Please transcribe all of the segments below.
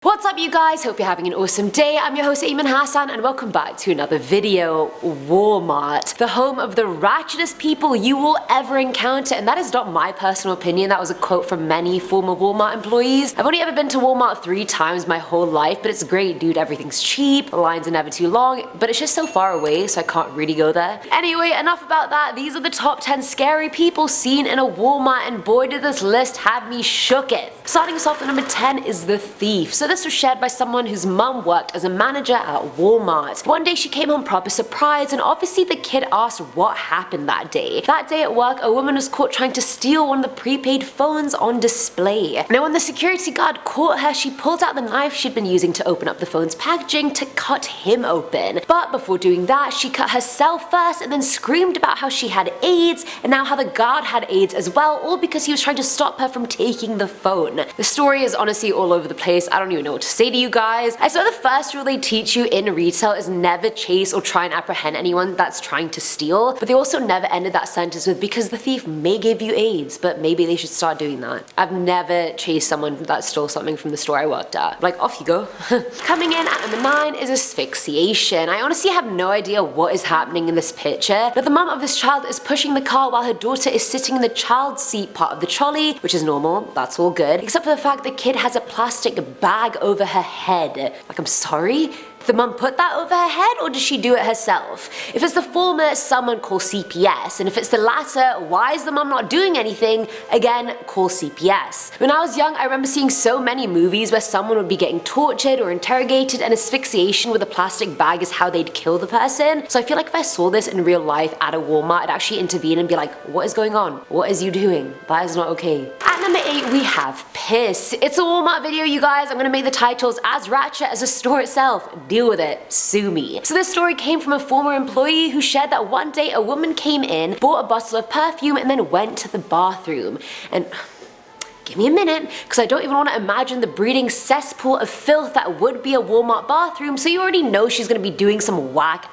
What's up you guys, hope you're having an awesome day. I'm your host Ayman Hassan and welcome back to another video. Walmart, the home of the ratchetest people you will ever encounter, and that is not my personal opinion, that was a quote from many former Walmart employees. I've only ever been to Walmart 3 times my whole life, but it's great dude, everything's cheap, the lines are never too long, but it's just so far away so I can't really go there. Anyway, enough about that, these are the top 10 scary people seen in a Walmart and boy did this list have me shooketh. Starting us off at number 10 is the thief. So this was shared by someone whose mum worked as a manager at Walmart. One day she came home proper surprised and obviously the kid asked what happened that day. That day at work a woman was caught trying to steal one of the prepaid phones on display. Now when the security guard caught her she pulled out the knife she'd been using to open up the phone's packaging to cut him open. But before doing that she cut herself first and then screamed about how she had AIDS and now how the guard had AIDS as well, all because he was trying to stop her from taking the phone. The story is honestly all over the place, I don't even know what to say to you guys. I swear the first rule they teach you in retail is never chase or try and apprehend anyone that's trying to steal, but they also never ended that sentence with because the thief may give you AIDS, but maybe they should start doing that. I've never chased someone that stole something from the store I worked at. Like, off you go. Coming in at number 9 is asphyxiation. I honestly have no idea what is happening in this picture, but the mum of this child is pushing the car while her daughter is sitting in the child's seat part of the trolley, which is normal, that's all good, except for the fact the kid has a plastic bag over her head. Like, I'm sorry? The mum put that over her head or did she do it herself? If it's the former, someone call CPS, and if it's the latter, why is the mum not doing anything? Again, call CPS. When I was young, I remember seeing so many movies where someone would be getting tortured or interrogated and asphyxiation with a plastic bag is how they'd kill the person. So I feel like if I saw this in real life at a Walmart, I'd actually intervene and be like, what is going on? What is you doing? That is not okay. At number 8, we have piss. It's a Walmart video, you guys. I'm gonna make the titles as ratchet as the store itself. Deal with it. Sue me. So this story came from a former employee who shared that one day a woman came in, bought a bottle of perfume, and then went to the bathroom. And give me a minute, because I don't even want to imagine the breeding cesspool of filth that would be a Walmart bathroom, so you already know she's gonna be doing some whack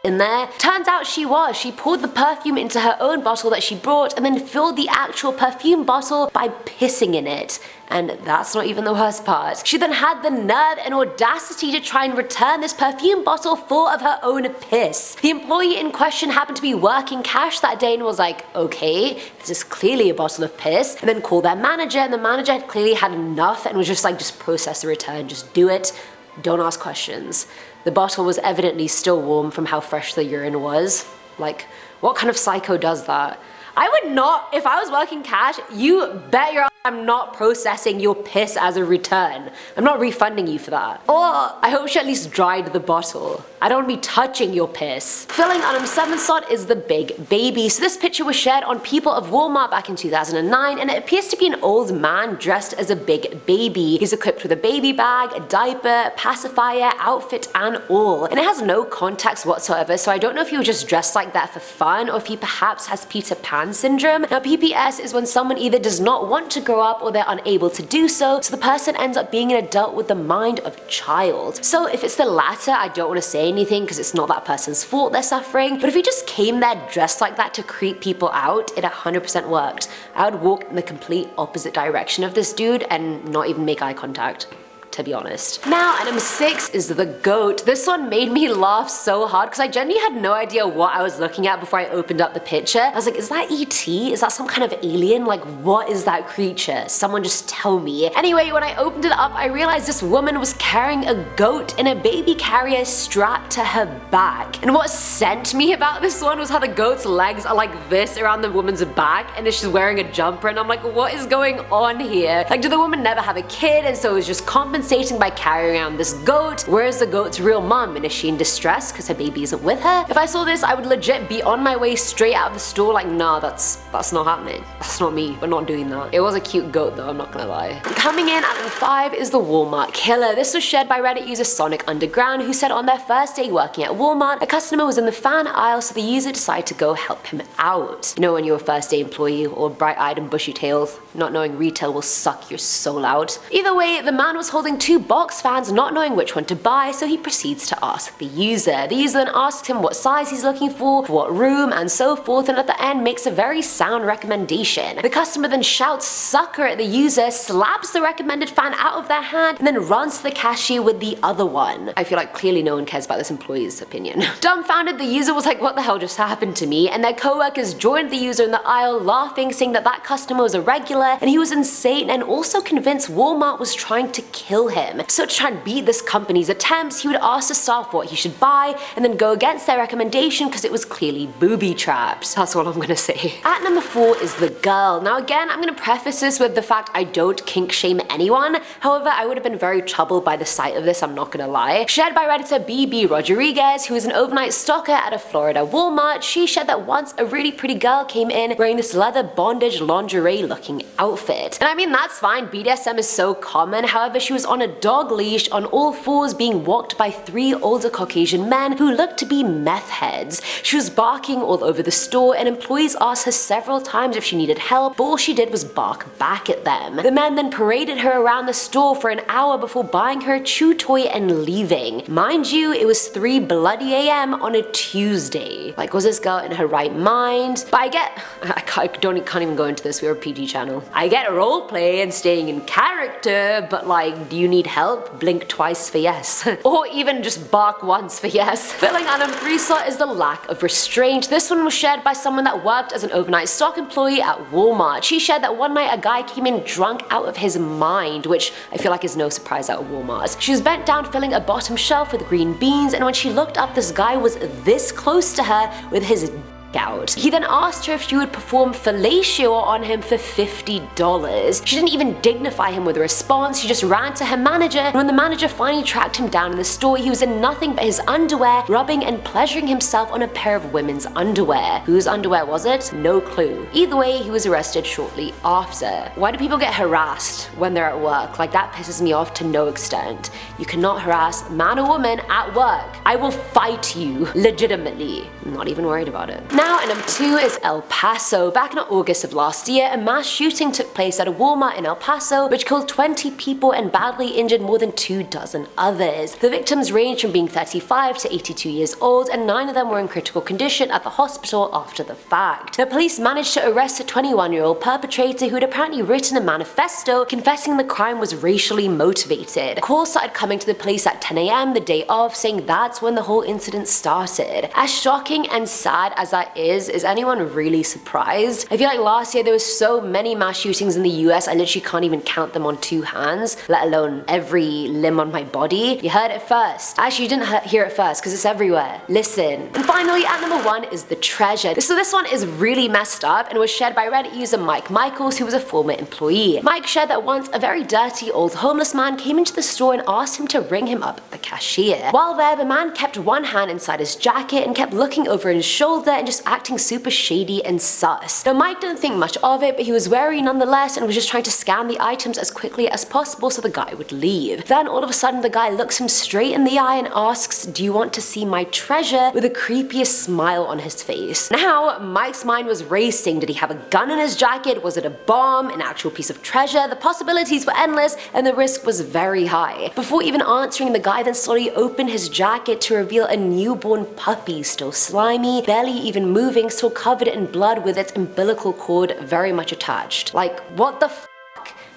in there. Turns out she was. She poured the perfume into her own bottle that she brought and then filled the actual perfume bottle by pissing in it. And that's not even the worst part. She then had the nerve and audacity to try and return this perfume bottle full of her own piss. The employee in question happened to be working cash that day and was like, okay, this is clearly a bottle of piss, and then called their manager, and the manager had clearly had enough and was just like, just process the return, just do it, don't ask questions. The bottle was evidently still warm from how fresh the urine was. Like, what kind of psycho does that? I would not, if I was working cash, you bet your ass I'm not processing your piss as a return. I'm not refunding you for that. Or I hope she at least dried the bottle. I don't want to be touching your piss. Filling on number 7 slot is the big baby. So this picture was shared on People of Walmart back in 2009 and it appears to be an old man dressed as a big baby. He's equipped with a baby bag, a diaper, pacifier, outfit and all. And it has no context whatsoever, so I don't know if he was just dressed like that for fun or if he perhaps has Peter Pan syndrome. Now PPS is when someone either does not want to grow up or they're unable to do so the person ends up being an adult with the mind of a child. So if it's the latter, I don't want to say anything because it's not that person's fault they're suffering, but if he just came there dressed like that to creep people out, it 100% worked. I would walk in the complete opposite direction of this dude and not even make eye contact, to be honest. Now at number 6 is the goat. This one made me laugh so hard because I genuinely had no idea what I was looking at before I opened up the picture. I was like, is that E.T.? Is that some kind of alien? Like, what is that creature? Someone just tell me. Anyway, when I opened it up, I realized this woman was carrying a goat in a baby carrier strapped to her back. And what sent me about this one was how the goat's legs are like this around the woman's back and she's wearing a jumper and I'm like, what is going on here? Like, did the woman never have a kid and so it was just compensating by carrying around this goat? Where's the goat's real mom, and is she in distress because her baby isn't with her? If I saw this, I would legit be on my way straight out of the store like, nah, that's not happening. That's not me. We're not doing that. It was a cute goat though, I'm not gonna lie. Coming in at number 5 is the Walmart killer. This was shared by Reddit user Sonic Underground, who said on their first day working at Walmart, a customer was in the fan aisle, so the user decided to go help him out. You know when you're a first day employee, or bright-eyed and bushy-tailed, not knowing retail will suck your soul out. Either way, the man was holding holding two box fans, not knowing which one to buy, so he proceeds to ask the user. The user then asks him what size he's looking for what room, and so forth, and at the end makes a very sound recommendation. The customer then shouts "sucker" at the user, slaps the recommended fan out of their hand, and then runs to the cashier with the other one. I feel like clearly no one cares about this employee's opinion. Dumbfounded, the user was like, what the hell just happened to me? And their co-workers joined the user in the aisle laughing, saying that that customer was a regular and he was insane, and also convinced Walmart was trying to kill him. So to try and beat this company's attempts, he would ask the staff what he should buy and then go against their recommendation because it was clearly booby-trapped. That's all I'm gonna say. At number 4 is the girl. Now again, I'm gonna preface this with the fact I don't kink shame anyone. However, I would have been very troubled by the sight of this, I'm not gonna lie. Shared by Redditor BB Rodriguez, who is an overnight stalker at a Florida Walmart. She shared that once a really pretty girl came in wearing this leather bondage lingerie looking outfit. And I mean, that's fine, BDSM is so common. However, she was on a dog leash on all fours being walked by 3 older Caucasian men who looked to be meth heads. She was barking all over the store, and employees asked her several times if she needed help, but all she did was bark back at them. The men then paraded her around the store for an hour before buying her a chew toy and leaving. Mind you, it was 3 bloody AM on a Tuesday. Like, was this girl in her right mind? But I can't even go into this, we're a PG channel. I get roleplay and staying in character, but like, do you need help? Blink twice for yes. Or even just bark once for yes. Filling at number 3 slot is the lack of restraint. This one was shared by someone that worked as an overnight stock employee at Walmart. She shared that one night a guy came in drunk out of his mind, which I feel like is no surprise at Walmart. She was bent down filling a bottom shelf with green beans, and when she looked up, this guy was this close to her with his out. He then asked her if she would perform fellatio on him for $50. She didn't even dignify him with a response, she just ran to her manager, and when the manager finally tracked him down in the store, he was in nothing but his underwear, rubbing and pleasuring himself on a pair of women's underwear. Whose underwear was it? No clue. Either way, he was arrested shortly after. Why do people get harassed when they're at work? Like, that pisses me off to no extent. You cannot harass man or woman at work. I will fight you, legitimately. I'm not even worried about it. Now at number 2 is El Paso. Back in August of last year, a mass shooting took place at a Walmart in El Paso, which killed 20 people and badly injured more than 24 others. The victims ranged from being 35 to 82 years old, and 9 of them were in critical condition at the hospital after the fact. The police managed to arrest a 21-year-old perpetrator who had apparently written a manifesto confessing the crime was racially motivated. Calls started coming to the police at 10 AM the day of, saying that's when the whole incident started. As shocking and sad as that is anyone really surprised? I feel like last year there was so many mass shootings in the US, I literally can't even count them on 2 hands, let alone every limb on my body. You heard it first. Actually, you didn't hear it first because it's everywhere. Listen. And finally, at number 1 is the treasure. So this one is really messed up and was shared by Reddit user Mike Michaels, who was a former employee. Mike shared that once a very dirty old homeless man came into the store and asked him to ring him up at the cashier. While there, the man kept one hand inside his jacket and kept looking over his shoulder and just acting super shady and sus. Now Mike didn't think much of it, but he was wary nonetheless and was just trying to scan the items as quickly as possible so the guy would leave. Then all of a sudden the guy looks him straight in the eye and asks, "Do you want to see my treasure?" with the creepiest smile on his face. Now Mike's mind was racing. Did he have a gun in his jacket? Was it a bomb? An actual piece of treasure? The possibilities were endless and the risk was very high. Before even answering, the guy then slowly opened his jacket to reveal a newborn puppy, still slimy, barely even moving, still covered in blood with its umbilical cord very much attached. Like, what the f***?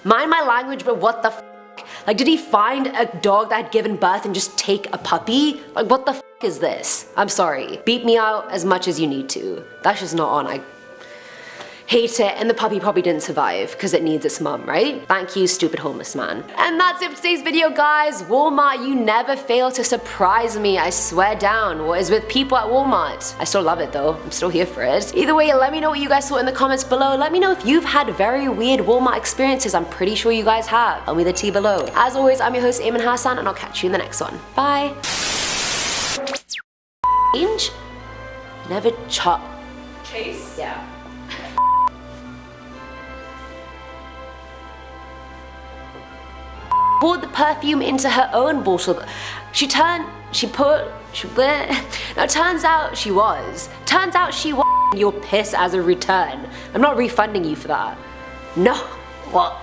Mind my language, but what the f***? Like, did he find a dog that had given birth and just take a puppy? Like, what the f*** is this? I'm sorry. Beat me out as much as you need to. That's just not on. I hate it, and the puppy probably didn't survive because it needs its mum, right? Thank you, stupid homeless man. And that's it for today's video, guys. Walmart, you never fail to surprise me, I swear down. What is with people at Walmart? I still love it though, I'm still here for it. Either way, let me know what you guys thought in the comments below. Let me know if you've had very weird Walmart experiences. I'm pretty sure you guys have. Tell me the tea below. As always, I'm your host, Eamon Hassan, and I'll catch you in the next one. Bye. Change? Never Chase? Yeah. Poured the perfume into her own bottle. Now turns out she was your piss as a return. I'm not refunding you for that. No. What?